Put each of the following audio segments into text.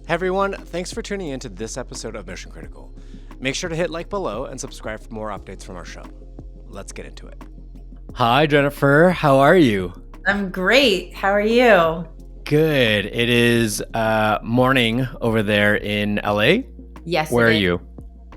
Hey everyone, thanks for tuning in to this episode of Mission Critical. Make sure to hit like below and subscribe for more updates from our show. Let's get into it. Hi Jennifer, how are you? I'm great. How are you? Good. It is morning over there in LA. Yes, Where it are is. you?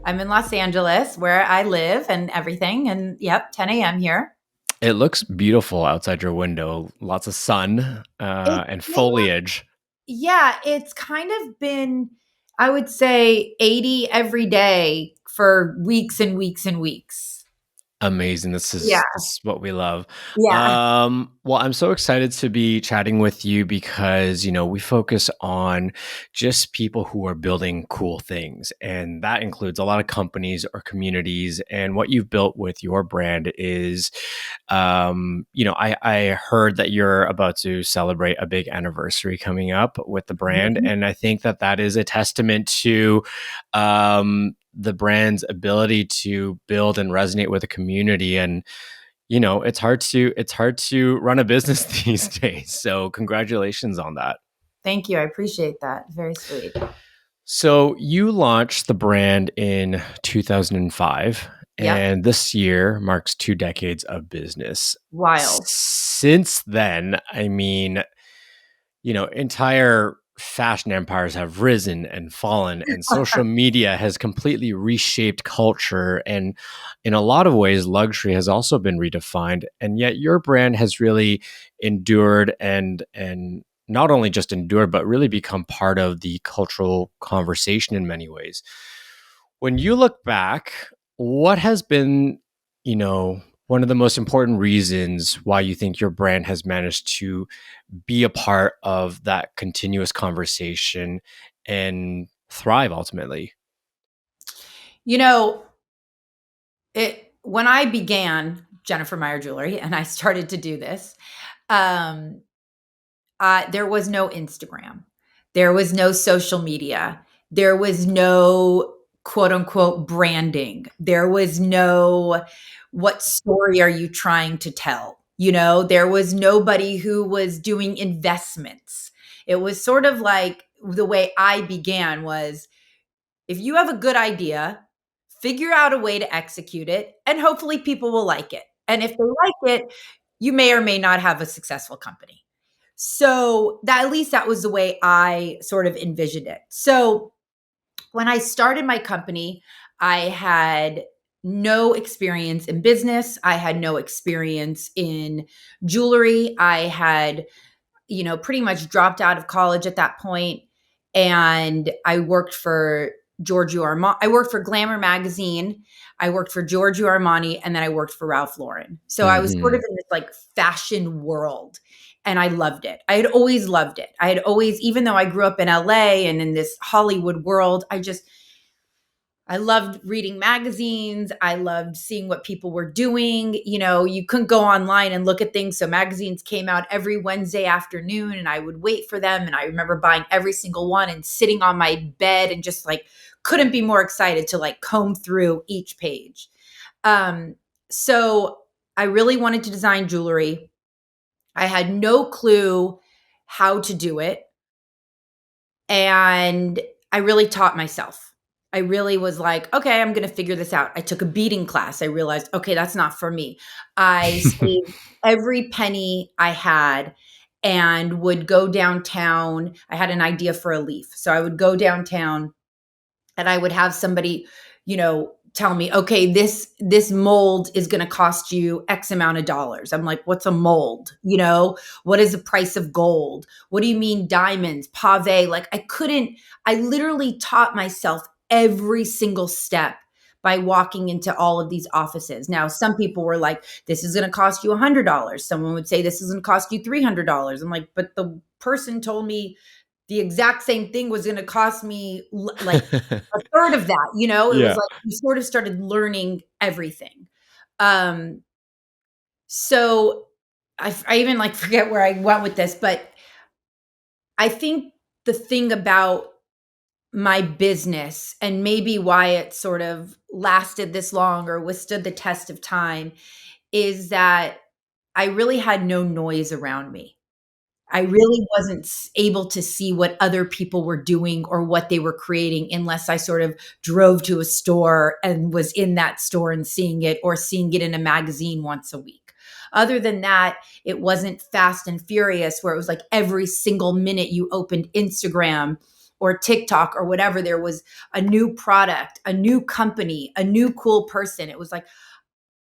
I'm in Los Angeles where I live and everything. And yep, 10 a.m. here. It looks beautiful outside your window. Lots of sun It's and been foliage. Yeah, it's kind of been, I would say, 80 every day for weeks and weeks and weeks. Amazing. This Yeah. is what we love. Yeah. Well, I'm so excited to be chatting with you because, we focus on just people who are building cool things. And that includes a lot of companies or communities. And what you've built with your brand is, I heard that you're about to celebrate a big anniversary coming up with the brand. Mhm. And I think that that is a testament to, the brand's ability to build and resonate with a community. And it's hard to run a business these days, so congratulations on that. Thank you. I appreciate that. Very sweet. So you launched the brand in 2005, Yep. and this year marks 2 decades of business. Wild. Since then, I mean, entire fashion empires have risen and fallen, and social media has completely reshaped culture. And in a lot of ways, luxury has also been redefined. And yet, your brand has really endured and not only just endured, but really become part of the cultural conversation in many ways. When you look back, what has been, one of the most important reasons why you think your brand has managed to be a part of that continuous conversation and thrive ultimately? You know, when I began Jennifer Meyer Jewelry and I started to do this, um, there was no Instagram. There was no social media. There was no quote unquote branding. There was no, what story are you trying to tell? There was nobody who was doing investments. It was sort of like the way I began was, if you have a good idea, figure out a way to execute it, and hopefully people will like it. And if they like it, you may or may not have a successful company. So that, at least that was the way I sort of envisioned it. So when I started my company, I had no experience in business. I had no experience in jewelry. I had, pretty much dropped out of college at that point, and I worked for Giorgio Armani. I worked for Glamour magazine. I worked for Giorgio Armani, and then I worked for Ralph Lauren. So I was sort Hmm. of in this like fashion world, and I loved it. I had always loved it. I had always, even though I grew up in LA and in this Hollywood world, I loved reading magazines. I loved seeing what people were doing. You couldn't go online and look at things. So magazines came out every Wednesday afternoon and I would wait for them. And I remember buying every single one and sitting on my bed and just like couldn't be more excited to like comb through each page. Um, so I really wanted to design jewelry. I had no clue how to do it. And I really taught myself. I really was like, okay, I'm going to figure this out. I took a beading class. I realized, okay, that's not for me. I saved every penny I had and would go downtown. I had an idea for a leaf. So I would go downtown and I would have somebody, tell me, okay, this mold is going to cost you X amount of dollars. I'm like, what's a mold? What is the price of gold? What do you mean diamonds, pave? Like I literally taught myself every single step by walking into all of these offices. Now, some people were like, this is going to cost you $100. Someone would say, this is going to cost you $300. I'm like, but the person told me the exact same thing was going to cost me like a third of that. It was Yeah. like you sort of started learning everything. Um, so I even like forget where I went with this, but I think the thing about my business and maybe why it sort of lasted this long or withstood the test of time is that I really had no noise around me. I really wasn't able to see what other people were doing or what they were creating unless I sort of drove to a store and was in that store and seeing it, or seeing it in a magazine once a week. Other than that, it wasn't fast and furious where it was like every single minute you opened Instagram or TikTok or whatever, there was a new product, a new company, a new cool person. It was like,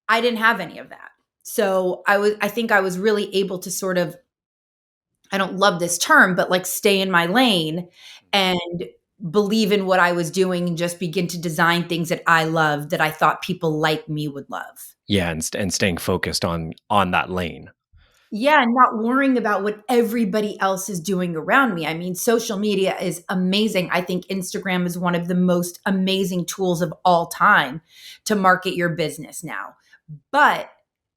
I didn't have any of that. So I think I was really able to sort of, I don't love this term, but like stay in my lane and believe in what I was doing and just begin to design things that I love, that I thought people like me would love. Yeah, and staying focused on that lane. Yeah, not worrying about what everybody else is doing around me. I mean, social media is amazing. I think Instagram is one of the most amazing tools of all time to market your business now. But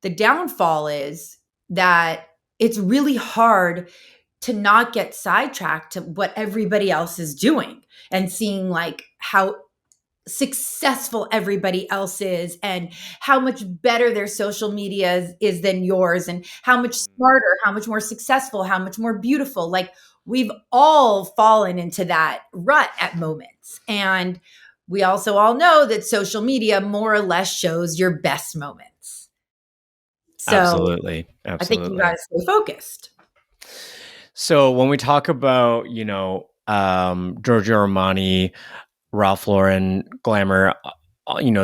the downfall is that it's really hard to not get sidetracked to what everybody else is doing and seeing like how successful everybody else is and how much better their social media is than yours, and how much smarter, how much more successful, how much more beautiful. Like, we've all fallen into that rut at moments. And we also all know that social media more or less shows your best moments. So Absolutely. I think you got Absolutely. to stay focused. So when we talk about, Giorgio Armani, Ralph Lauren, Glamour,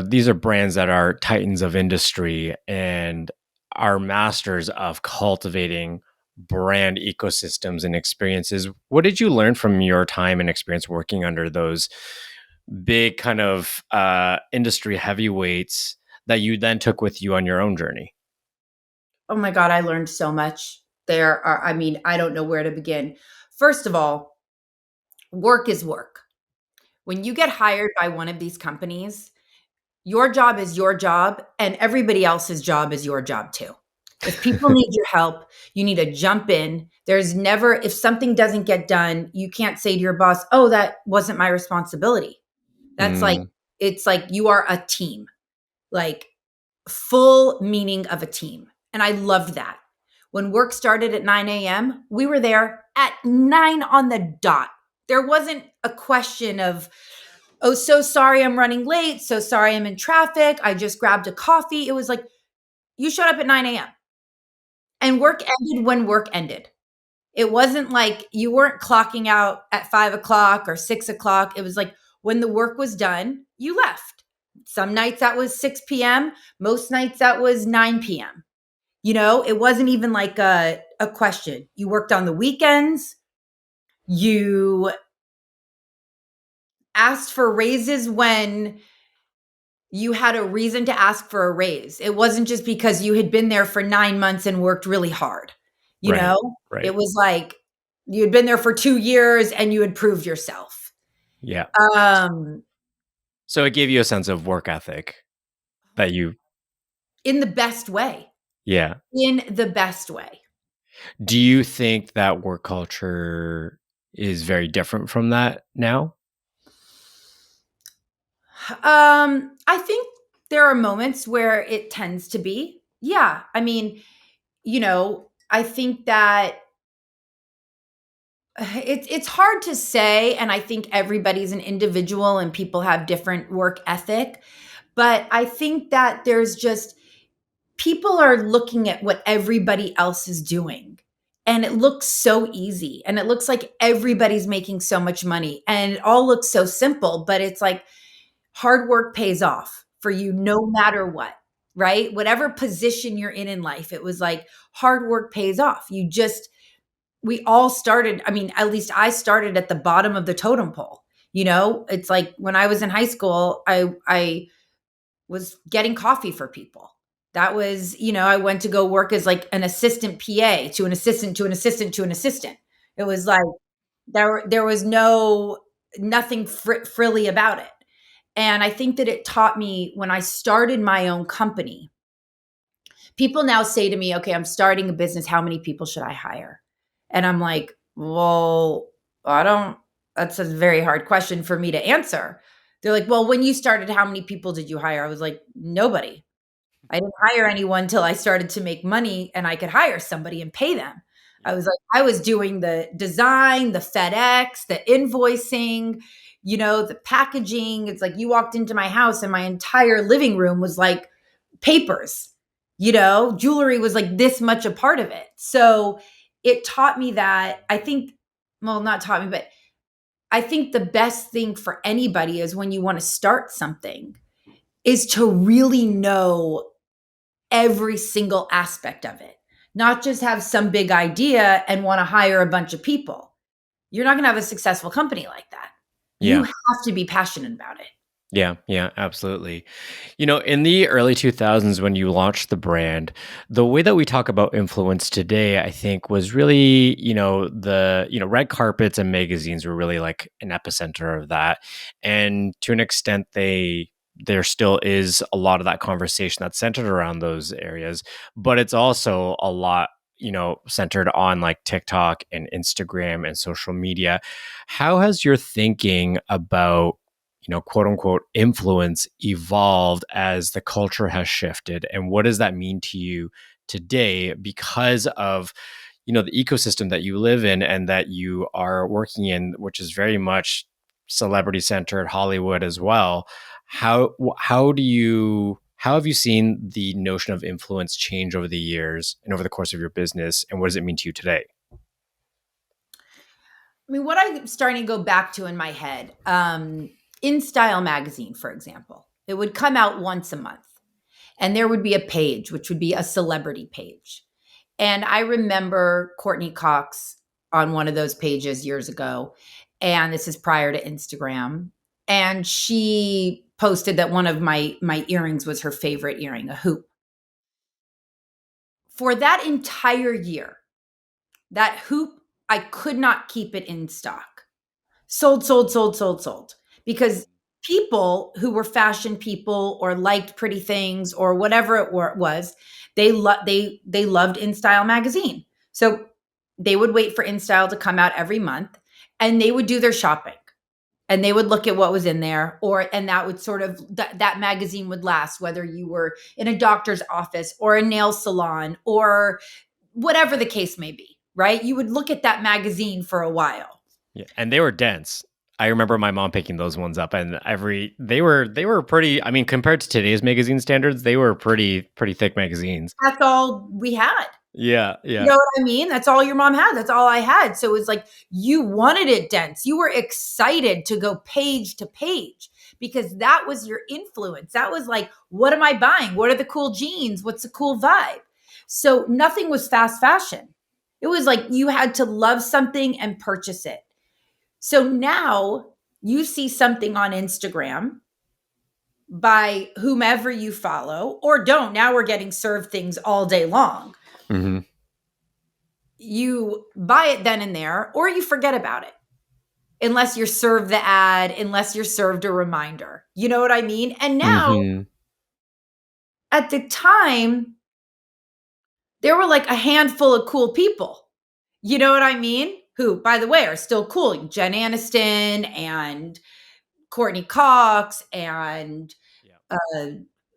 these are brands that are titans of industry and are masters of cultivating brand ecosystems and experiences. What did you learn from your time and experience working under those big kind of industry heavyweights that you then took with you on your own journey? Oh my God, I learned so much. There are, I mean, I don't know where to begin. First of all, work is work. When you get hired by one of these companies, your job is your job, and everybody else's job is your job too. If people need your help, you need to jump in. There's never, if something doesn't get done, you can't say to your boss, oh, that wasn't my responsibility. That's like, Mm, it's like you are a team, like full meaning of a team. And I loved that. When work started at 9 a.m., we were there at 9 on the dot. There wasn't a question of, oh, so sorry I'm running late. So sorry I'm in traffic. I just grabbed a coffee. It was like, you showed up at 9 a.m. and work ended when work ended. It wasn't like you weren't clocking out at 5 o'clock or 6 o'clock. It was like when the work was done, you left. Some nights that was 6 p.m., most nights that was 9 p.m. It wasn't even like a question. You worked on the weekends. You asked for raises when you had a reason to ask for a raise. It wasn't just because you had been there for 9 months and worked really hard. You right. know, it Right. was like you had been there for 2 years and you had proved yourself. Yeah. Um, So it gave you a sense of work ethic that you, in the best way, yeah. in the best way. Do you think that work culture is very different from that now? I think there are moments where it tends to be. Yeah. I mean, I think that it's hard to say, and I think everybody's an individual and people have different work ethic, but I think that there's just people are looking at what everybody else is doing, and it looks so easy, and it looks like everybody's making so much money, and it all looks so simple, but it's like hard work pays off for you no matter what, right? Whatever position you're in life, it was like hard work pays off. We all started, I mean, at least I started at the bottom of the totem pole. It's like when I was in high school, I was getting coffee for people. That was, I went to go work as like an assistant PA to an assistant to an assistant to an assistant. It was like there was nothing frilly about it. And I think that it taught me when I started my own company. People now say to me, okay, I'm starting a business. How many people should I hire? And I'm like, well, I don't, that's a very hard question for me to answer. They're like, well, when you started, how many people did you hire? I was like, nobody. I didn't hire anyone till I started to make money and I could hire somebody and pay them. I was doing the design, the FedEx, the invoicing, the packaging. It's like you walked into my house and my entire living room was like papers. Jewelry was like this much a part of it. So it taught me that, I think, well, not taught me, but I think the best thing for anybody is when you want to start something is to really know every single aspect of it, not just have some big idea and want to hire a bunch of people. You're not going to have a successful company like that. You Yeah. have to be passionate about it. Yeah, yeah, absolutely. In the early 2000s, when you launched the brand, the way that we talk about influence today, I think, was really, red carpets and magazines were really like an epicenter of that. And to an extent, there still is a lot of that conversation that's centered around those areas, but it's also a lot, centered on like TikTok and Instagram and social media. How has your thinking about quote unquote influence evolved as the culture has shifted? And what does that mean to you today because of, the ecosystem that you live in and that you are working in, which is very much celebrity centered Hollywood as well? How have you seen the notion of influence change over the years and over the course of your business? And what does it mean to you today? I mean, what I'm starting to go back to in my head, In Style magazine, for example, it would come out once a month and there would be a page, which would be a celebrity page. And I remember Courtney Cox on one of those pages years ago. And this is prior to Instagram. And she posted that one of my earrings was her favorite earring, a hoop. For that entire year, that hoop, I could not keep it in stock. Sold, sold, sold, sold, sold. Because people who were fashion people or liked pretty things or whatever was, they loved In Style magazine. So they would wait for In Style to come out every month and they would do their shopping and they would look at what was in there, and that would sort of that magazine would last, whether you were in a doctor's office or a nail salon or whatever the case may be, right? You would look at that magazine for a while. Yeah, and they were dense. I remember my mom picking those ones up, and they were pretty. I mean, compared to today's magazine standards, they were pretty thick magazines. That's all we had. Yeah, You yeah, know what I mean? That's all your mom had. That's all I had. So it was like you wanted it dense. You were excited to go page to page because that was your influence. That was like, what am I buying? What are the cool jeans? What's the cool vibe? So nothing was fast fashion. It was like you had to love something and purchase it. So now you see something on Instagram by whomever you follow or don't. Now we're getting served things all day long. hmm You buy it then and there, or you forget about it. Unless you're served the ad, unless you're served a reminder. You know what I mean? And now, hmm at the time, there were like a handful of cool people. You know what I mean? Who, by the way, are still cool. Jen Aniston and Courtney Cox and Yeah. uh,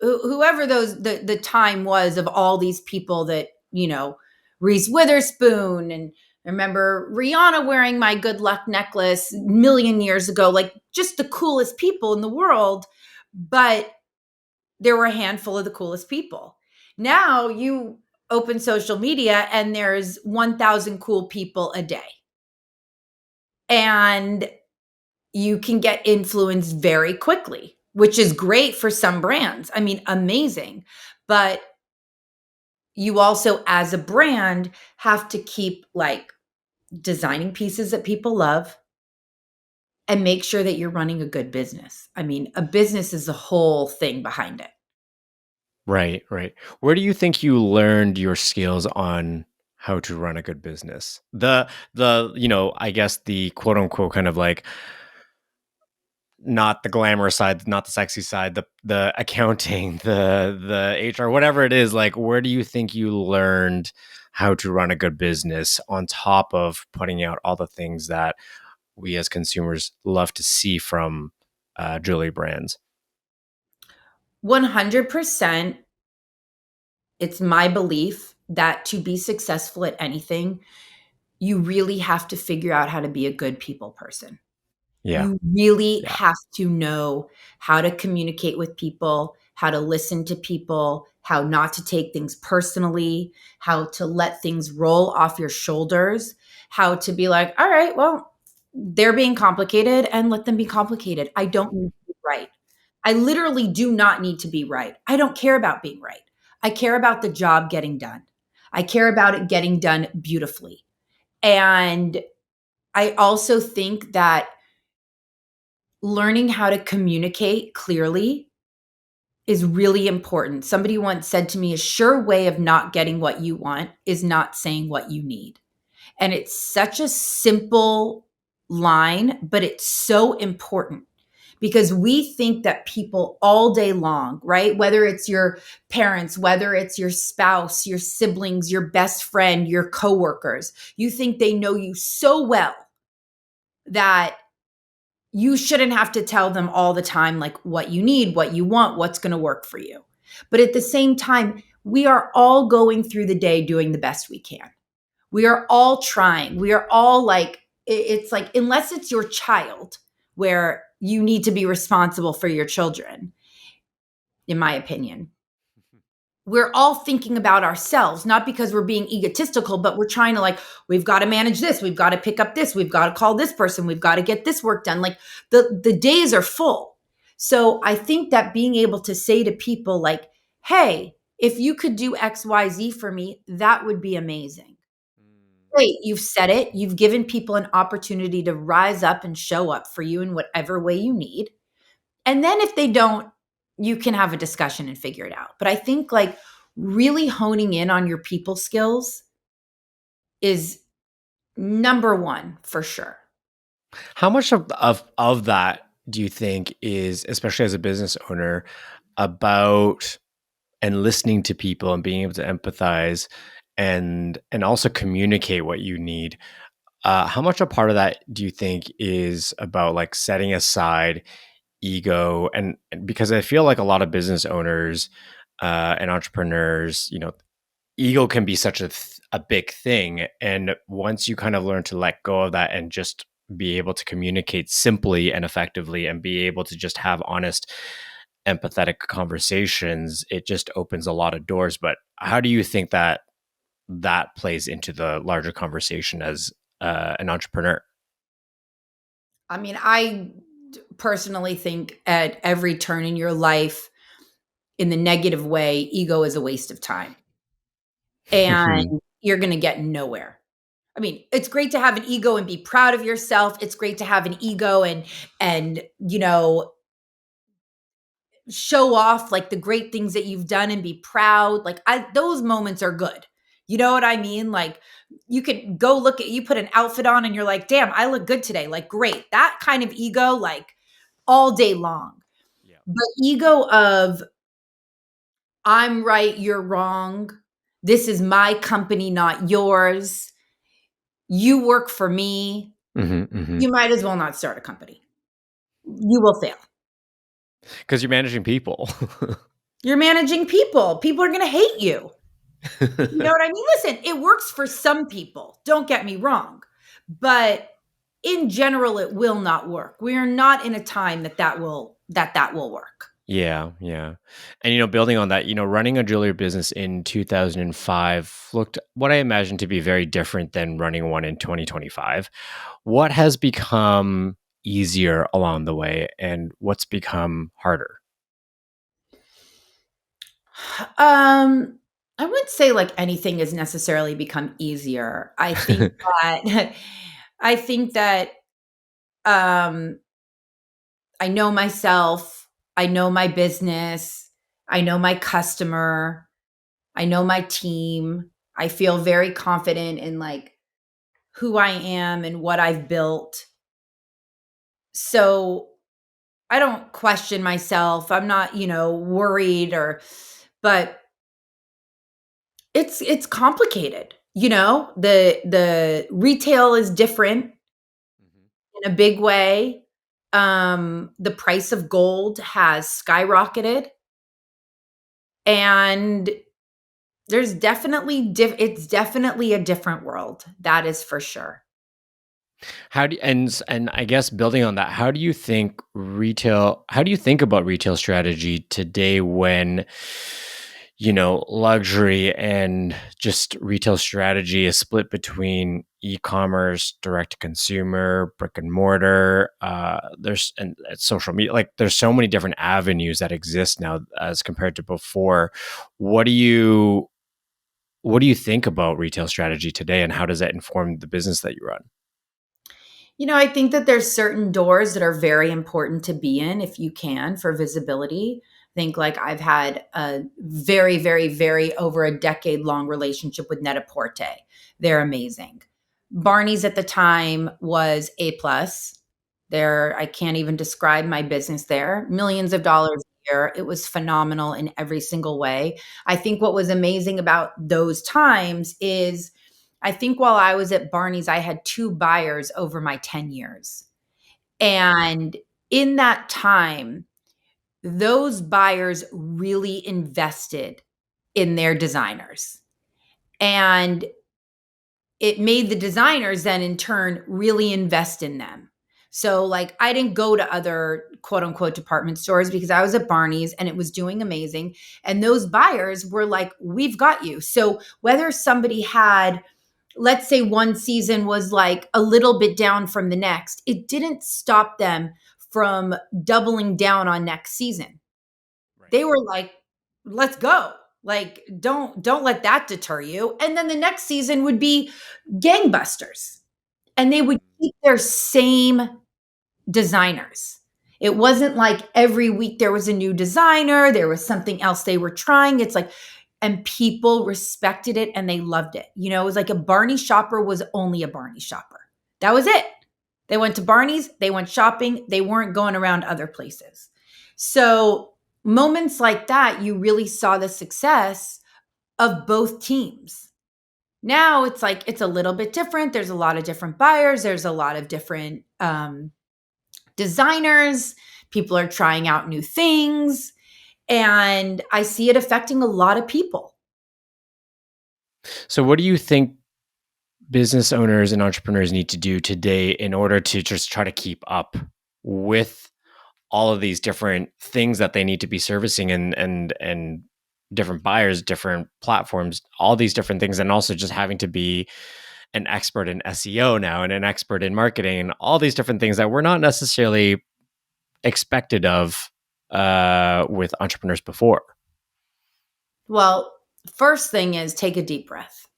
whoever the time was of all these people that Reese Witherspoon, and I remember Rihanna wearing my good luck necklace a million years ago, like just the coolest people in the world. But there were a handful of the coolest people. Now you open social media and there's 1,000 cool people a day. And you can get influenced very quickly, which is great for some brands. I mean, amazing. But you also, as a brand, have to keep like designing pieces that people love and make sure that you're running a good business. I mean, a business is the whole thing behind it. Right, right. Where do you think you learned your skills on how to run a good business? I guess the quote unquote kind of like not the glamorous side, not the sexy side, the accounting, the HR, whatever it is, like where do you think you learned how to run a good business on top of putting out all the things that we as consumers love to see from jewelry brands? 100%, it's my belief that to be successful at anything, you really have to figure out how to be a good people person. Yeah. You really Yeah. have to know how to communicate with people, how to listen to people, how not to take things personally, how to let things roll off your shoulders, how to be like, all right, well, they're being complicated and let them be complicated. I don't need to be right. I literally do not need to be right. I don't care about being right. I care about the job getting done. I care about it getting done beautifully. And I also think that learning how to communicate clearly is really important. Somebody once said to me, a sure way of not getting what you want is not saying what you need. And it's such a simple line, but it's so important because we think that people all day long, right? Whether it's your parents, whether it's your spouse, your siblings, your best friend, your coworkers, you think they know you so well that you shouldn't have to tell them all the time, like what you need, what you want, what's going to work for you. But at the same time, we are all going through the day doing the best we can. We are all trying. We are all like, it's like, unless it's your child, where you need to be responsible for your children, in my opinion. We're all thinking about ourselves, not because we're being egotistical, but we're trying to like, we've got to manage this, we've got to pick up this, we've got to call this person, we've got to get this work done. Like the days are full. So I think that being able to say to people like, hey, if you could do XYZ for me, that would be amazing. Great, you've said it. You've given people an opportunity to rise up and show up for you in whatever way you need. And then if they don't, you can have a discussion and figure it out. But I think like really honing in on your people skills is number one for sure. How much of that do you think is, especially as a business owner, about and listening to people and being able to empathize and also communicate what you need? How much a part of that do you think is about like setting aside ego and because I feel like a lot of business owners and entrepreneurs, ego can be such a big thing, and once you kind of learn to let go of that and just be able to communicate simply and effectively and be able to just have honest empathetic conversations, it just opens a lot of doors. But how do you think that that plays into the larger conversation as an entrepreneur? I mean, I personally think at every turn in your life, in the negative way, ego is a waste of time and you're going to get nowhere. I mean, it's great to have an ego and be proud of yourself. It's great to have an ego and show off like the great things that you've done and be proud. Like those moments are good. You know what I mean? Like you could go look at you put an outfit on and you're like, "Damn, I look good today." Like great. That kind of ego like all day long. Yeah. But ego of I'm right, you're wrong. This is my company, not yours. You work for me. Hmm. Hmm. You might as well not start a company. You will fail. Because you're managing people. You're managing people. People are going to hate you. You know what I mean? Listen, it works for some people. Don't get me wrong. But in general it will not work. We are not in a time that will work. Yeah, yeah. And building on that, running a jewelry business in 2005 looked what I imagine to be very different than running one in 2025. What has become easier along the way and what's become harder? I wouldn't say like anything has necessarily become easier. I think that I think that um I know myself, I know my business, I know my customer, I know my team. I feel very confident in like who I am and what I've built. So I don't question myself. I'm not, worried but it's complicated. The retail is different Mhm. in a big way. The price of gold has skyrocketed and There's definitely it's definitely a different world. That is for sure. How do and I guess building on that, how do you think about retail strategy today when luxury and just retail strategy is split between e-commerce, direct to consumer, brick and mortar, there's and social media, like there's so many different avenues that exist now as compared to before. What do you what do you think about retail strategy today and how does that inform the business that you run? I think that there's certain doors that are very important to be in if you can for visibility. I think like I've had a very, very, very over a decade long relationship with Net-a-Porter. They're amazing. Barney's at the time was A plus. There, I can't even describe my business there. Millions of dollars a year. It was phenomenal in every single way. I think what was amazing about those times is I think while I was at Barney's, I had 2 buyers over my 10 years. And in that time, those buyers really invested in their designers. And it made the designers then in turn really invest in them. So like I didn't go to other quote unquote department stores because I was at Barney's and it was doing amazing. And those buyers were like, we've got you. So whether somebody had, let's say one season was like a little bit down from the next, it didn't stop them from doubling down on next season. Right. They were like, let's go. Like don't let that deter you. And then the next season would be gangbusters. And they would keep their same designers. It wasn't like every week there was a new designer, there was something else they were trying. It's like, and people respected it and they loved it. It was like a Barney shopper was only a Barney shopper. That was it. They went to Barney's, they went shopping, they weren't going around other places. So, moments like that, you really saw the success of both teams. Now it's like it's a little bit different. There's a lot of different buyers, there's a lot of different designers. People are trying out new things. And I see it affecting a lot of people. So what do you think business owners and entrepreneurs need to do today in order to just try to keep up with all of these different things that they need to be servicing and different buyers, different platforms, all these different things, and also just having to be an expert in SEO now and an expert in marketing and all these different things that were not necessarily expected of with entrepreneurs before? Well, first thing is take a deep breath.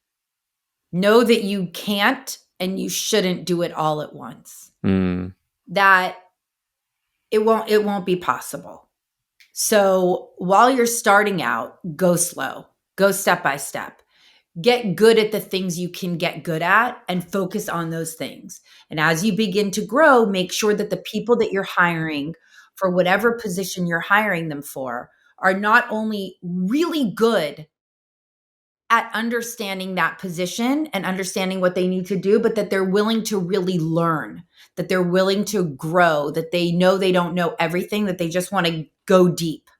Know that you can't and you shouldn't do it all at once. Mm. That it won't be possible. So, while you're starting out, go slow. Go step by step. Get good at the things you can get good at and focus on those things. And as you begin to grow, make sure that the people that you're hiring for whatever position you're hiring them for are not only really good at understanding that position and understanding what they need to do, but that they're willing to really learn, that they're willing to grow, that they know they don't know everything, that they just want to go deep.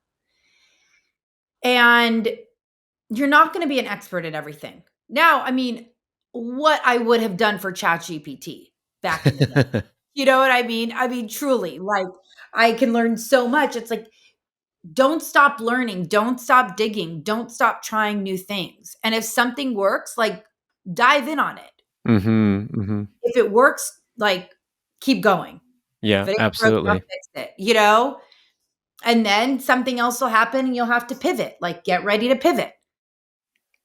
And you're not going to be an expert at everything. Now, I mean, what I would have done for ChatGPT back in the day. You know what I mean? I mean, truly, like I can learn so much. It's like, don't stop learning, don't stop digging, don't stop trying new things. And if something works, like dive in on it. Mm-hmm, mm-hmm. If it works, like keep going. If Yeah, it ain't broke, don't absolutely. fix it. And then something else will happen and you'll have to pivot. Like get ready to pivot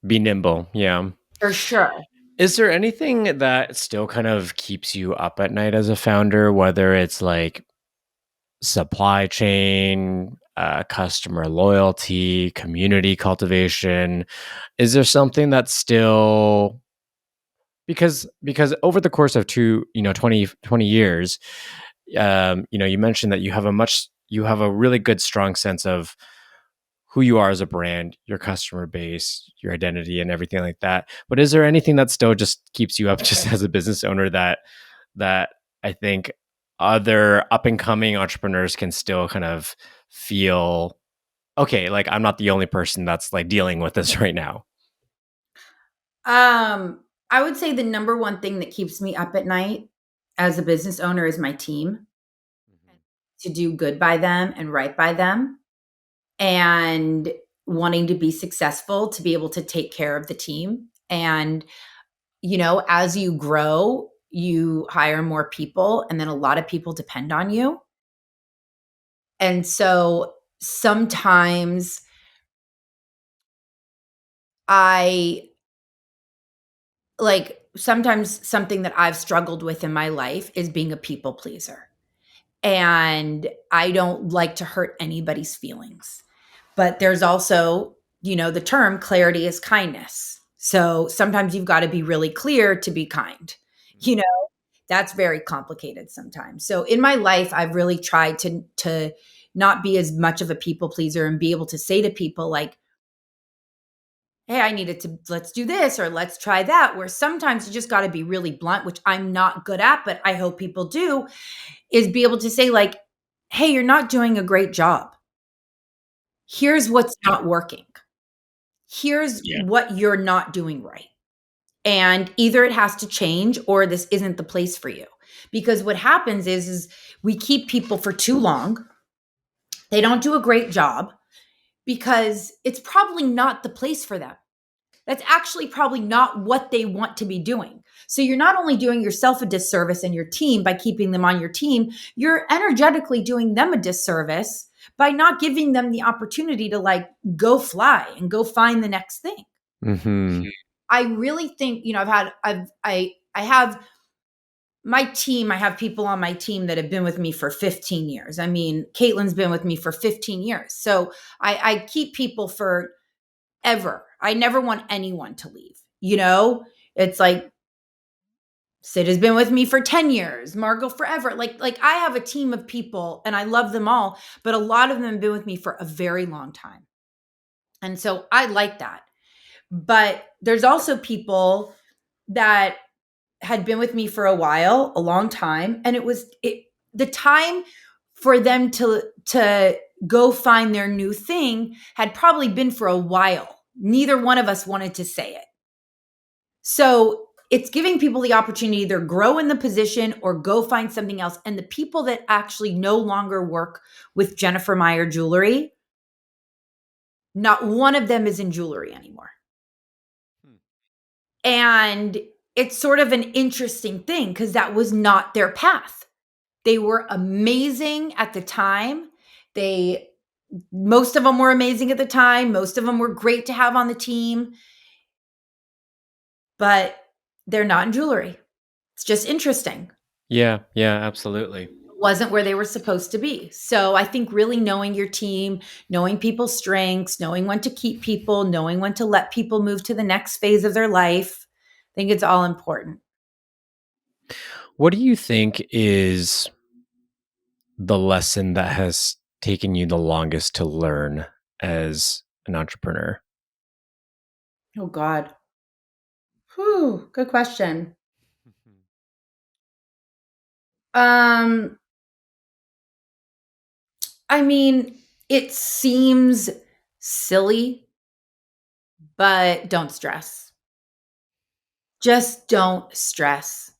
Be nimble. Yeah. for sure. Is there anything that still kind of keeps you up at night as a founder, whether it's like supply chain, customer loyalty, community cultivation? Is there something that's still because over the course of 20 years, you mentioned that you have a really good strong sense of who you are as a brand, your customer base, your identity, and everything like that. But is there anything that still just keeps you up, just as a business owner, that I think other up and coming entrepreneurs can still kind of feel okay? Like I'm not the only person that's like dealing with this right now. I would say the number one thing that keeps me up at night as a business owner is my team, to do good by them and right by them, and wanting to be successful, to be able to take care of the team. And, as you grow, you hire more people, and then a lot of people depend on you. And so sometimes I sometimes something that I've struggled with in my life is being a people pleaser. And I don't like to hurt anybody's feelings. But there's also, the term clarity is kindness. So sometimes you've got to be really clear to be kind. You know, that's very complicated sometimes. So in my life, I've really tried to not be as much of a people pleaser and be able to say to people like, hey, I needed to, let's do this or let's try that. Where sometimes you just got to be really blunt, which I'm not good at, but I hope people do, is be able to say, like, hey, you're not doing a great job. Here's what's not working. Here's Yeah. what you're not doing right. And either it has to change or this isn't the place for you. Because what happens is we keep people for too long. They don't do a great job because it's probably not the place for them. That's actually probably not what they want to be doing. So you're not only doing yourself a disservice and your team by keeping them on your team, you're energetically doing them a disservice by not giving them the opportunity to like go fly and go find the next thing. Mm-hmm. I really think, I have my team, I have people on my team that have been with me for 15 years. I mean, Caitlin's been with me for 15 years. So I keep people for ever. I never want anyone to leave. It's like Sid has been with me for 10 years, Margot forever. Like I have a team of people and I love them all, but a lot of them have been with me for a very long time. And so I like that. But there's also people that had been with me for a while, a long time, and the time for them to go find their new thing had probably been for a while. Neither one of us wanted to say it. So it's giving people the opportunity to either grow in the position or go find something else. And the people that actually no longer work with Jennifer Meyer Jewelry, not one of them is in jewelry anymore. And it's sort of an interesting thing because that was not their path. They were amazing at the time. Most of them were amazing at the time. Most of them were great to have on the team, but they're not in jewelry. It's just interesting. Yeah, absolutely. Wasn't where they were supposed to be. So I think really knowing your team, knowing people's strengths, knowing when to keep people, knowing when to let people move to the next phase of their life, I think it's all important. What do you think is the lesson that has taken you the longest to learn as an entrepreneur? Oh God. Whew, good question. Um, I mean, it seems silly, but don't stress. Just don't stress.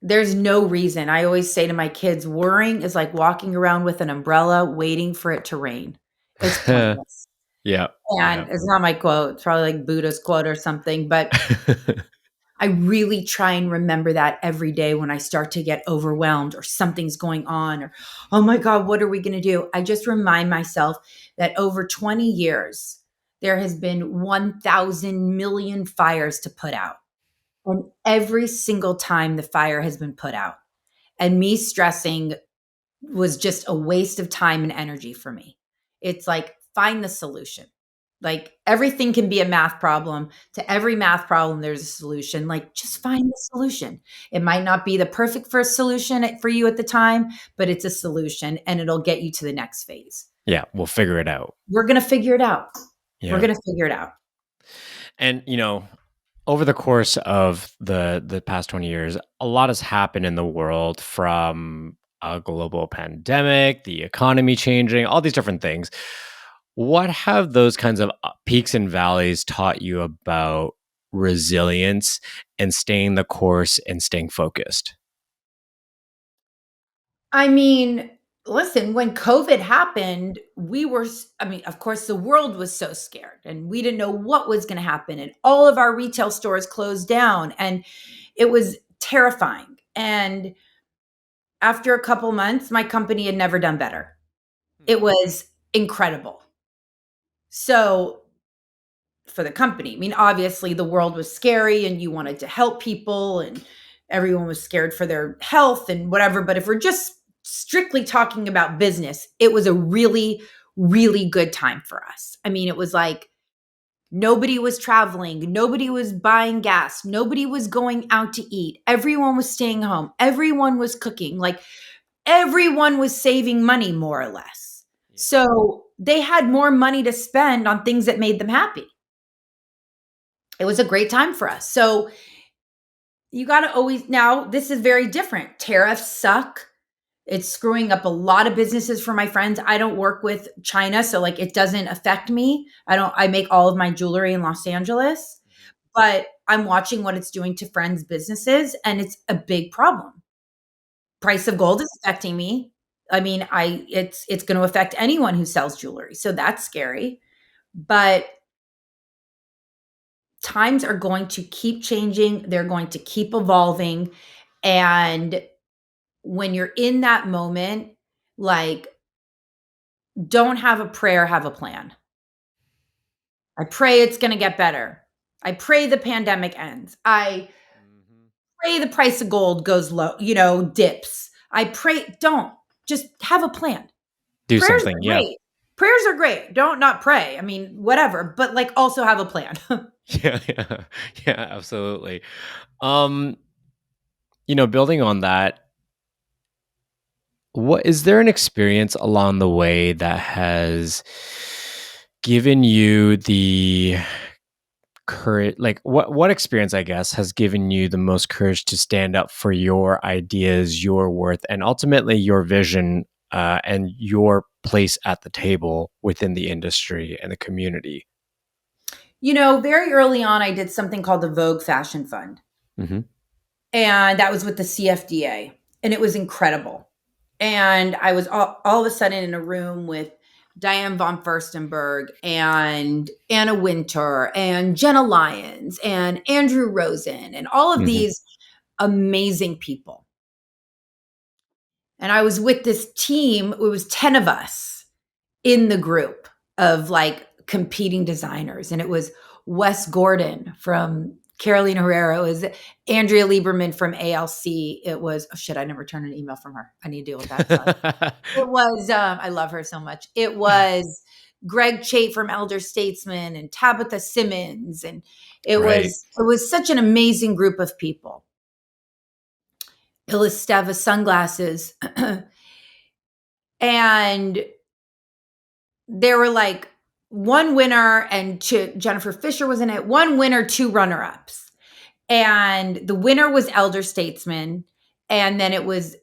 There's no reason. I always say to my kids, worrying is like walking around with an umbrella waiting for it to rain. It's pointless. Yeah. And it's not my quote. It's probably like Buddha's quote or something, but I really try and remember that every day when I start to get overwhelmed or something's going on or, oh my God, what are we going to do? I just remind myself that over 20 years, there has been 1,000 million fires to put out. And every single time the fire has been put out, and me stressing was just a waste of time and energy for me. It's like, find the solution. Like everything can be a math problem. To every math problem, there's a solution. Like just find the solution. It might not be the perfect first solution for you at the time, but it's a solution and it'll get you to the next phase. Yeah, we'll figure it out. We're going to figure it out. Yeah. We're going to figure it out. And, over the course of the past 20 years, a lot has happened in the world, from a global pandemic, the economy changing, all these different things. What have those kinds of peaks and valleys taught you about resilience and staying the course and staying focused? I mean, listen, when COVID happened, I mean, of course, the world was so scared and we didn't know what was going to happen. And all of our retail stores closed down and it was terrifying. And after a couple months, my company had never done better. It was incredible. So, for the company, I mean, obviously, the world was scary and you wanted to help people and everyone was scared for their health and whatever. But if we're just strictly talking about business, it was a really, really good time for us. I mean, it was like nobody was traveling, nobody was buying gas, nobody was going out to eat, everyone was staying home, everyone was cooking. Like, everyone was saving money more or less. Yeah. So they had more money to spend on things that made them happy. It was a great time for us. So you got to always, now this is very different. Tariffs suck. It's screwing up a lot of businesses for my friends. I don't work with China, so like it doesn't affect me. I make all of my jewelry in Los Angeles, but I'm watching what it's doing to friends' businesses and it's a big problem. Price of gold is affecting me. I mean, it's going to affect anyone who sells jewelry. So that's scary. But times are going to keep changing, they're going to keep evolving. And when you're in that moment, like, don't have a prayer, have a plan. I pray it's going to get better. I pray the pandemic ends. I Mhm. pray the price of gold goes low, dips. I pray, don't just have a plan. Do Prayers something. are Yeah. great. Prayers are great. Don't not pray. I mean, whatever, but like also have a plan. Yeah. Yeah. Yeah. Absolutely. Um, building on that, what is there an experience along the way that has given you the courage, like what experience, I guess, has given you the most courage to stand up for your ideas, your worth, and ultimately your vision, and your place at the table within the industry and the community? Very early on, I did something called the Vogue Fashion Fund. Hmm. And that was with the CFDA. And it was incredible. And I was all of a sudden in a room with Diane von Furstenberg and Anna Wintour and Jenna Lyons and Andrew Rosen and all of Hmm. these amazing people. And I was with this team, it was 10 of us in the group of like competing designers. And it was Wes Gordon from Carolina Herrera. It was Andrea Lieberman from ALC. It was, oh shit, I never turned an email from her. I need to deal with that. Sorry. It was, I love her so much. It was Greg Chait from Elder Statesman and Tabitha Simmons. And Right. it was such an amazing group of people. Ilisteva sunglasses. And there were like one winner and Jennifer Fisher was in it, one winner, two runner ups. And the winner was Elder Statesman. And then it was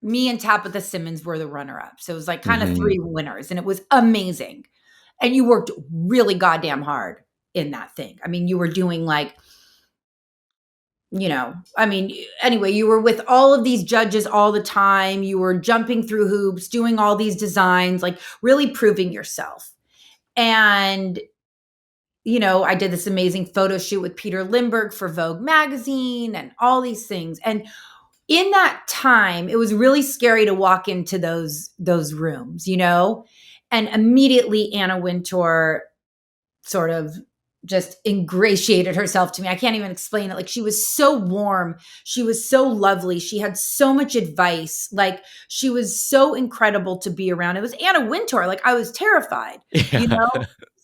me and Tabitha Simmons were the runner up. So it was like kind of Hmm. three winners and it was amazing. And you worked really goddamn hard in that thing. I mean, you were doing like, I mean, anyway, you were with all of these judges all the time. You were jumping through hoops, doing all these designs, like really proving yourself. And I did this amazing photo shoot with Peter Lindbergh for Vogue magazine and all these things. And in that time, it was really scary to walk into those rooms, And immediately Anna Wintour sort of just ingratiated herself to me. I can't even explain it. Like, she was so warm. She was so lovely. She had so much advice. Like, she was so incredible to be around. It was Anna Wintour. Like, I was terrified, you Yeah. know?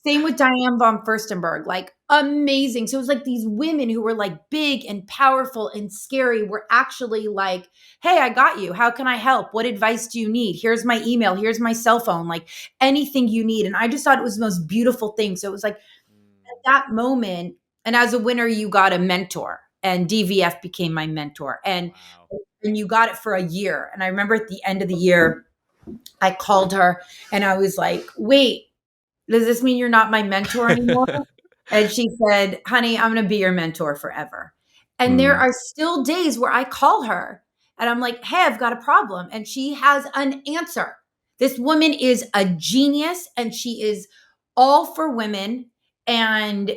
Same with Diane von Furstenberg. Like, amazing. So it was like these women who were like big and powerful and scary were actually like, hey, I got you. How can I help? What advice do you need? Here's my email. Here's my cell phone. Like, anything you need. And I just thought it was the most beautiful thing. So it was like, that moment, and as a winner, you got a mentor, and DVF became my mentor, Wow. and you got it for a year. And I remember at the end of the year, I called her and I was like, wait. Does this mean you're not my mentor anymore?" And she said, "Honey, I'm gonna be your mentor forever." And there Mm, are still days where I call her and I'm like, "Hey, I've got a problem." And she has an answer. This woman is a genius and she is all for women. And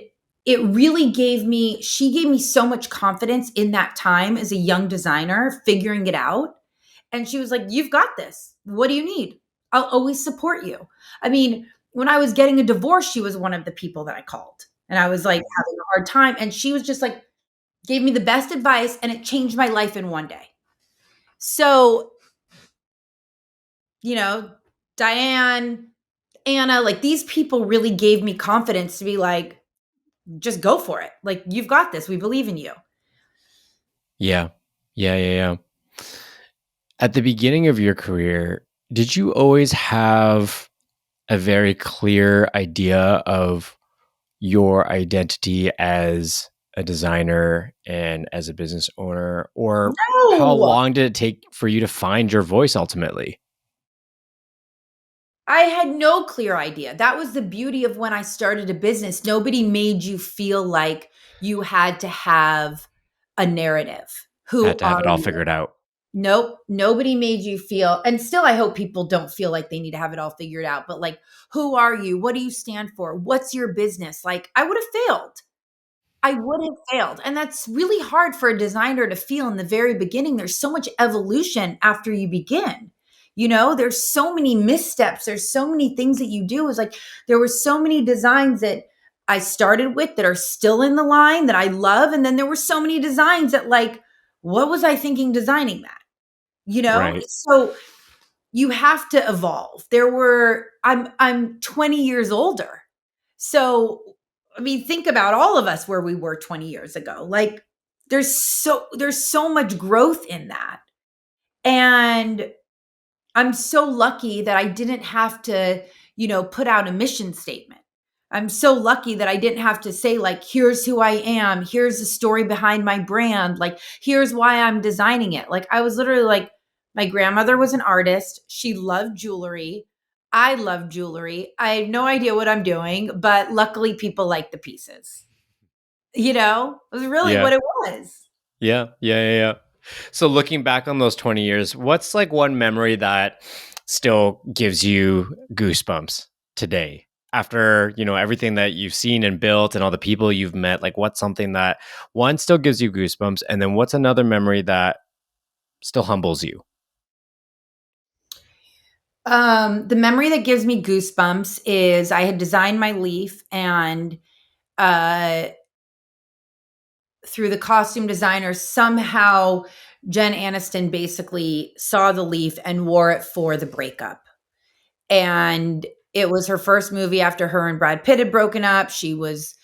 it really she gave me so much confidence in that time as a young designer, figuring it out. And she was like, "You've got this. What do you need? I'll always support you." I mean, when I was getting a divorce, she was one of the people that I called. And I was like having a hard time. And she was just like, gave me the best advice and it changed my life in one day. So, you know, Diane, Anna, like these people really gave me confidence to be like, just go for it. Like, you've got this. We believe in you. yeah. Yeah, yeah, yeah. At the beginning of your career, did you always have a very clear idea of your identity as a designer and as a business owner? Or how No, long did it take for you to find your voice ultimately? I had no clear idea. That was the beauty of when I started a business. Nobody made you feel like you had to have a narrative. Had Who to have are it all you? figured out. Nope. Nobody made you feel, and still, I hope people don't feel like they need to have it all figured out, but like, who are you? What do you stand for? What's your business? Like, I would have failed. I would have failed. And that's really hard for a designer to feel in the very beginning. There's so much evolution after you begin. There's so many missteps. There's so many things that you do. It's like there were so many designs that I started with that are still in the line that I love. And then there were so many designs that, like, what was I thinking designing that? Right. So you have to evolve. I'm 20 years older. So, I mean, think about all of us where we were 20 years ago. Like there's so much growth in that. And I'm so lucky that I didn't have to, put out a mission statement. I'm so lucky that I didn't have to say, like, here's who I am, here's the story behind my brand, like, here's why I'm designing it. Like, I was literally like, my grandmother was an artist. She loved jewelry. I love jewelry. I have no idea what I'm doing, but luckily people like the pieces. It was really Yeah. what it was. Yeah. Yeah. Yeah. Yeah. So looking back on those 20 years, what's like one memory that still gives you goosebumps today? After, everything that you've seen and built and all the people you've met, like what's something that one still gives you goosebumps? And then what's another memory that still humbles you? The memory that gives me goosebumps is I had designed my leaf, and uh, through the costume designer, somehow Jen Aniston basically saw the leaf and wore it for the breakup. And it was her first movie after her and Brad Pitt had broken up. She was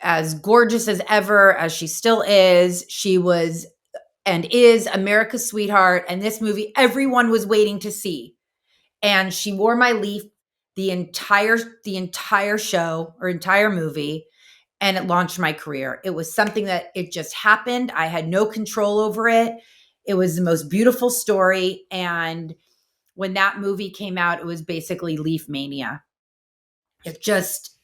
as gorgeous as ever, as she still is. She was and is America's sweetheart. And this movie, everyone was waiting to see. And she wore my leaf the entire show or entire movie, and it launched my career. It was something that it just happened. I had no control over it. It was the most beautiful story, and when that movie came out, it was basically leaf mania. It just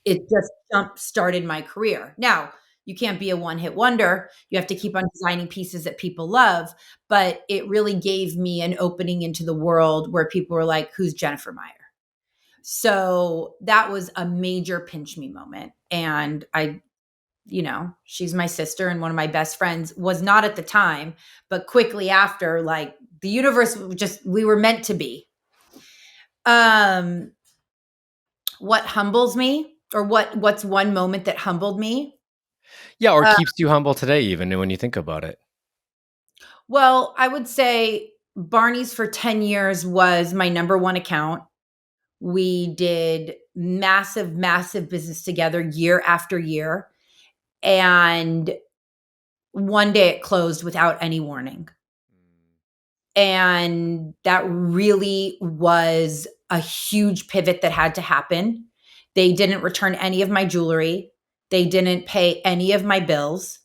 jump started my career. Now, you can't be a one-hit wonder. You have to keep on designing pieces that people love, but it really gave me an opening into the world where people were like, "Who's Jennifer Meyer?" So, that was a major pinch me moment, and she's my sister and one of my best friends, was not at the time, but quickly after, like, the universe just we were meant to be. Um, what humbles me, or what's one moment that humbled me? Yeah, or Uh, keeps you humble today, even when you think about it. well, I would say Barney's for 10 years was my number one account. We did massive, massive business together year after year. And one day it closed without any warning. And that really was a huge pivot that had to happen. They didn't return any of my jewelry. They didn't pay any of my bills.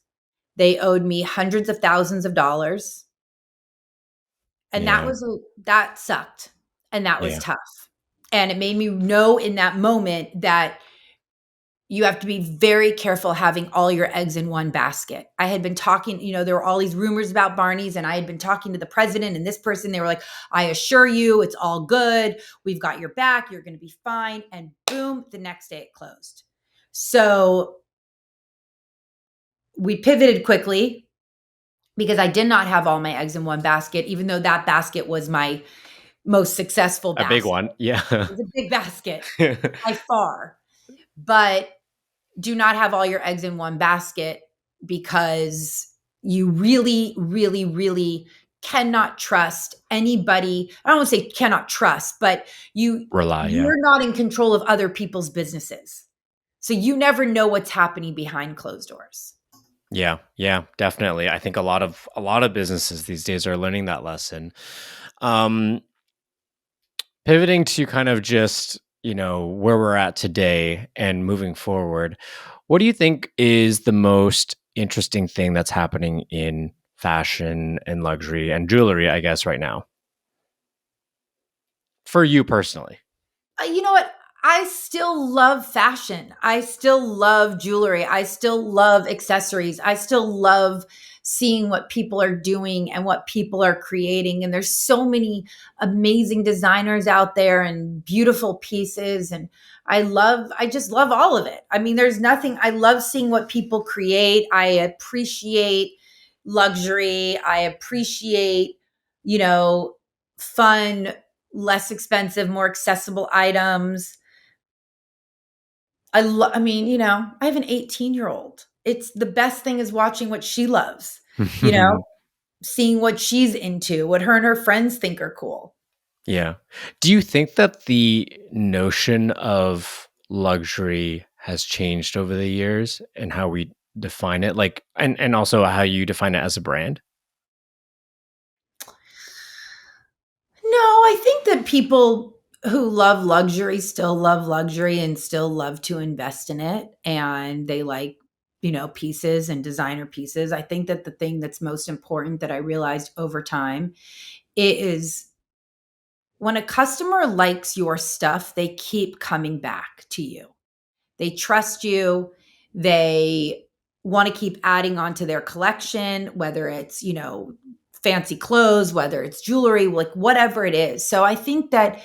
They owed me hundreds of thousands of dollars. And Yeah. that sucked. And that was Yeah. tough. And it made me know in that moment that you have to be very careful having all your eggs in one basket. I had been talking, there were all these rumors about Barney's, and I had been talking to the president and this person. They were like, I assure you, it's all good. We've got your back. You're going to be fine. And boom, the next day it closed. So we pivoted quickly because I did not have all my eggs in one basket, even though that basket was my most successful A big basket. one. Yeah. It was a big basket by far. But do not have all your eggs in one basket, because you really, really, really cannot trust anybody. I don't want to say cannot trust, but Rely, yeah. you're not in control of other people's businesses. So you never know what's happening behind closed doors. Yeah, yeah, definitely. I think a lot of businesses these days are learning that lesson. Um, Pivoting to kind of just, where we're at today and moving forward, what do you think is the most interesting thing that's happening in fashion and luxury and jewelry, I guess, right now? For you personally. You know what? I still love fashion. I still love jewelry. I still love accessories. I still love seeing what people are doing and what people are creating. And there's so many amazing designers out there and beautiful pieces. And I just love all of it. I mean, there's nothing, I love seeing what people create. I appreciate luxury. I appreciate, you know, fun, less expensive, more accessible items. I mean, I have an 18-year-old. It's the best thing is watching what she loves, you know, seeing what she's into, what her and her friends think are cool. Yeah. Do you think that the notion of luxury has changed over the years and how we define it? Like, and also how you define it as a brand? No, I think that people who love luxury still love luxury and still love to invest in it. And they like, pieces and designer pieces. I think that the thing that's most important that I realized over time is when a customer likes your stuff, they keep coming back to you. They trust you. They want to keep adding on to their collection, whether it's, fancy clothes, whether it's jewelry, like whatever it is. So I think that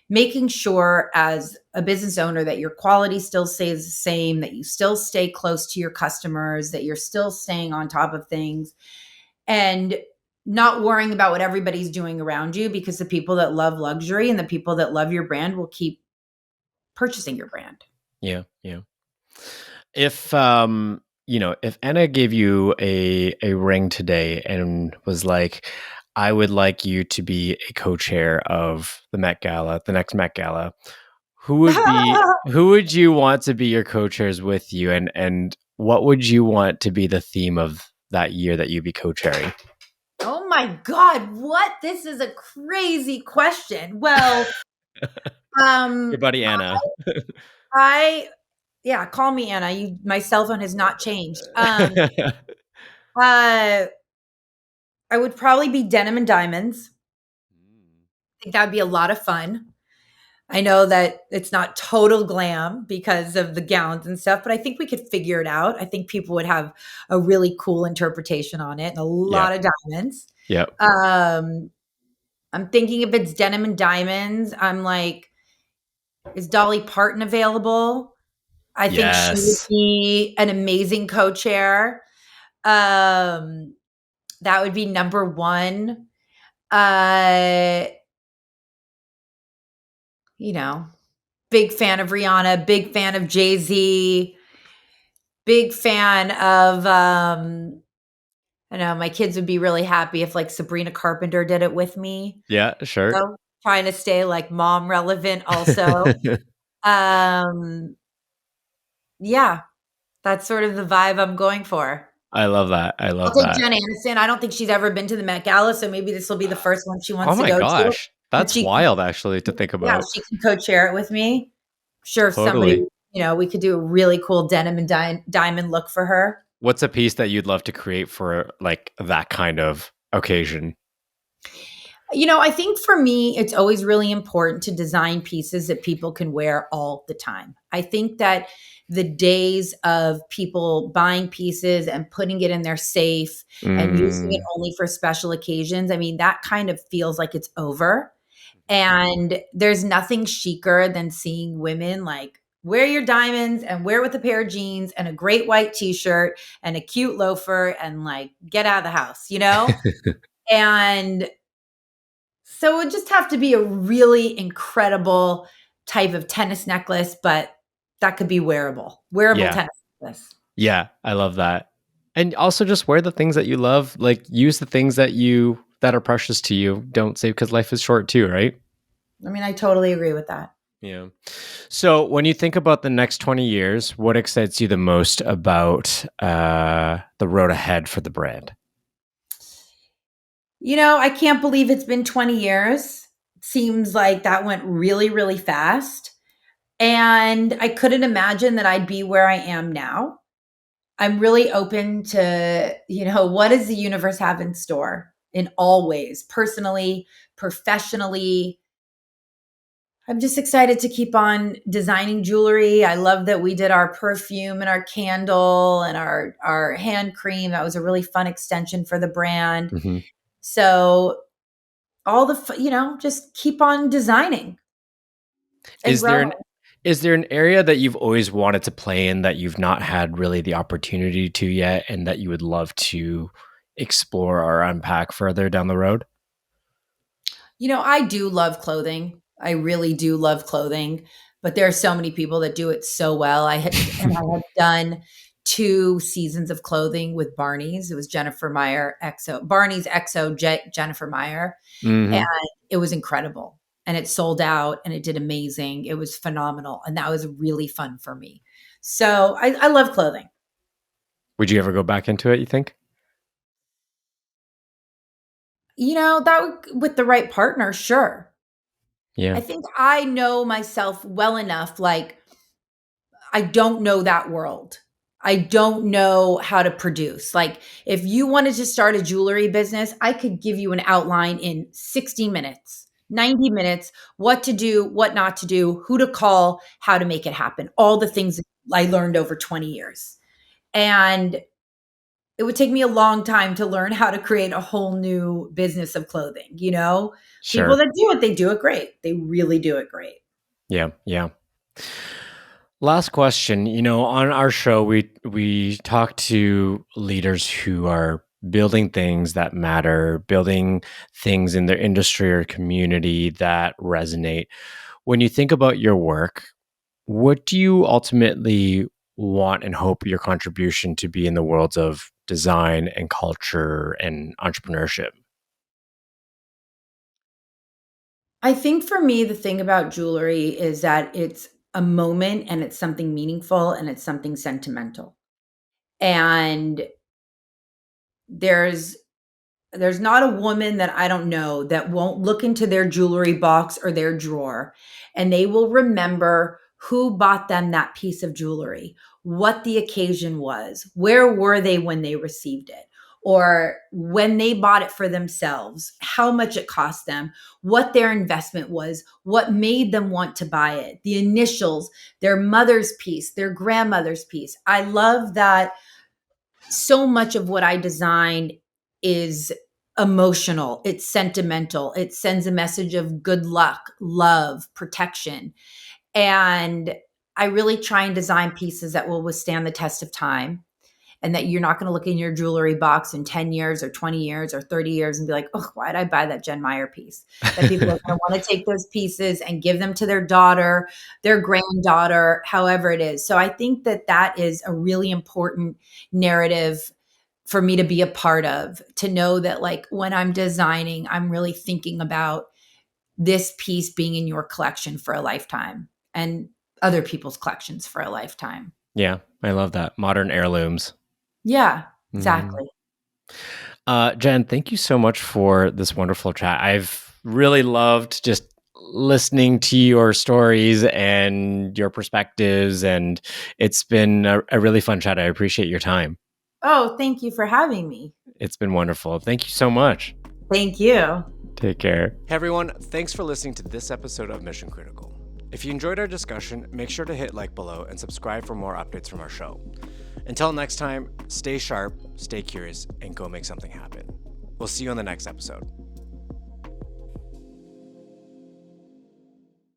making sure as a business owner that your quality still stays the same, that you still stay close to your customers, that you're still staying on top of things, and not worrying about what everybody's doing around you, because the people that love luxury and the people that love your brand will keep purchasing your brand. Yeah, yeah. If if Anna gave you a ring today and was like, I would like you to be a co-chair of the Met Gala, the next Met Gala, who would you want to be your co-chairs with you, and what would you want to be the theme of that year that you'd be co-chairing? Oh my God, what? This is a crazy question. Well, Your um, buddy Anna. I yeah, call me Anna. My cell phone has not changed. Uh, I would probably be denim and diamonds. I think that'd be a lot of fun. I know that it's not total glam because of the gowns and stuff, but I think we could figure it out. I think people would have a really cool interpretation on it and a Yeah. lot of diamonds. Yep. I'm thinking if it's denim and diamonds, I'm like, is Dolly Parton available? I think she would Yes. be an amazing co-chair. Um, that would be number one. Uh, you know, big fan of Rihanna, big fan of Jay-Z, big fan of I know my kids would be really happy if like Sabrina Carpenter did it with me. Yeah, sure. So trying to stay like mom relevant also. Um, yeah, that's sort of the vibe I'm going for. I love that. I I'll love take that. Jen Aniston. I don't think she's ever been to the Met Gala, so maybe this will be the first one she Oh wants to my go to, gosh. and That's she can wild actually to think yeah, about. she can co-chair it with me. Sure, if somebody, Totally. we could do a really cool denim and diamond look for her. What's a piece that you'd love to create for like that kind of occasion? I think for me, it's always really important to design pieces that people can wear all the time. I think that the days of people buying pieces and putting it in their safe and using it Mm. only for special occasions, I mean, that kind of feels like it's over. And there's nothing chicer than seeing women like wear your diamonds and wear with a pair of jeans and a great white t-shirt and a cute loafer and like get out of the house, you know? And so it would just have to be a really incredible type of tennis necklace, but that could be wearable Yeah. tennis necklace. Yeah, I love that. And also just wear the things that you love, like use the things that are precious to you. Don't say because life is short too, right? I mean, I totally agree with that. Yeah. So when you think about the next 20 years, what excites you the most about the road ahead for the brand? I can't believe it's been 20 years. Seems like that went really, really fast. And I couldn't imagine that I'd be where I am now. I'm really open to, what does the universe have in store in all ways, personally, professionally. I'm just excited to keep on designing jewelry. I love that we did our perfume and our candle and our hand cream. That was a really fun extension for the brand. Hmm. So all just keep on designing and Is there an growing. is there an area that you've always wanted to play in that you've not had really the opportunity to yet, and that you would love to explore or unpack further down the road? I do love clothing. I really do love clothing, but there are so many people that do it so well. I had done 2 seasons of clothing with Barney's. It was Jennifer Meyer XO Barney's XO Jennifer Meyer, and Hmm. it was incredible. And it sold out and it did amazing. It was phenomenal, and that was really fun for me. So I love clothing. Would you ever go back into it, you think? With the right partner, sure. Yeah. I think I know myself well enough, like, I don't know that world. I don't know how to produce. Like, if you wanted to start a jewelry business, I could give you an outline in 60 minutes, 90 minutes, what to do, what not to do, who to call, how to make it happen, all the things that I learned over 20 years. And it would take me a long time to learn how to create a whole new business of clothing. People Sure. that do it, they do it great. They really do it great. Yeah, yeah. Last question. On our show, we talk to leaders who are building things that matter, building things in their industry or community that resonate. When you think about your work, what do you ultimately want and hope your contribution to be in the worlds of design and culture and entrepreneurship? I think for me, the thing about jewelry is that it's a moment and it's something meaningful and it's something sentimental. And there's there's not a woman that I don't know that won't look into their jewelry box or their drawer and they will remember who bought them that piece of jewelry, what the occasion was, where were they when they received it, or when they bought it for themselves, how much it cost them, what their investment was, what made them want to buy it, the initials, their mother's piece, their grandmother's piece. I love that so much of what I design is emotional, it's sentimental, it sends a message of good luck, love, protection. And I really try and design pieces that will withstand the test of time and that you're not going to look in your jewelry box in 10 years or 20 years or 30 years and be like, oh, why did I buy that Jen Meyer piece? That people are going to want to take those pieces and give them to their daughter, their granddaughter, however it is. So I think that that is a really important narrative for me to be a part of, to know that like when I'm designing, I'm really thinking about this piece being in your collection for a lifetime and other people's collections for a lifetime. Yeah, I love that. Modern heirlooms. Yeah, Mhm. exactly. Jen, thank you so much for this wonderful chat. I've really loved just listening to your stories and your perspectives, and it's been a really fun chat. I appreciate your time. Oh, thank you for having me. It's been wonderful. Thank you so much. Thank you. Take care. Hey everyone, thanks for listening to this episode of Mission Critical. If you enjoyed our discussion, make sure to hit like below and subscribe for more updates from our show. Until next time, stay sharp, stay curious, and go make something happen. We'll see you on the next episode.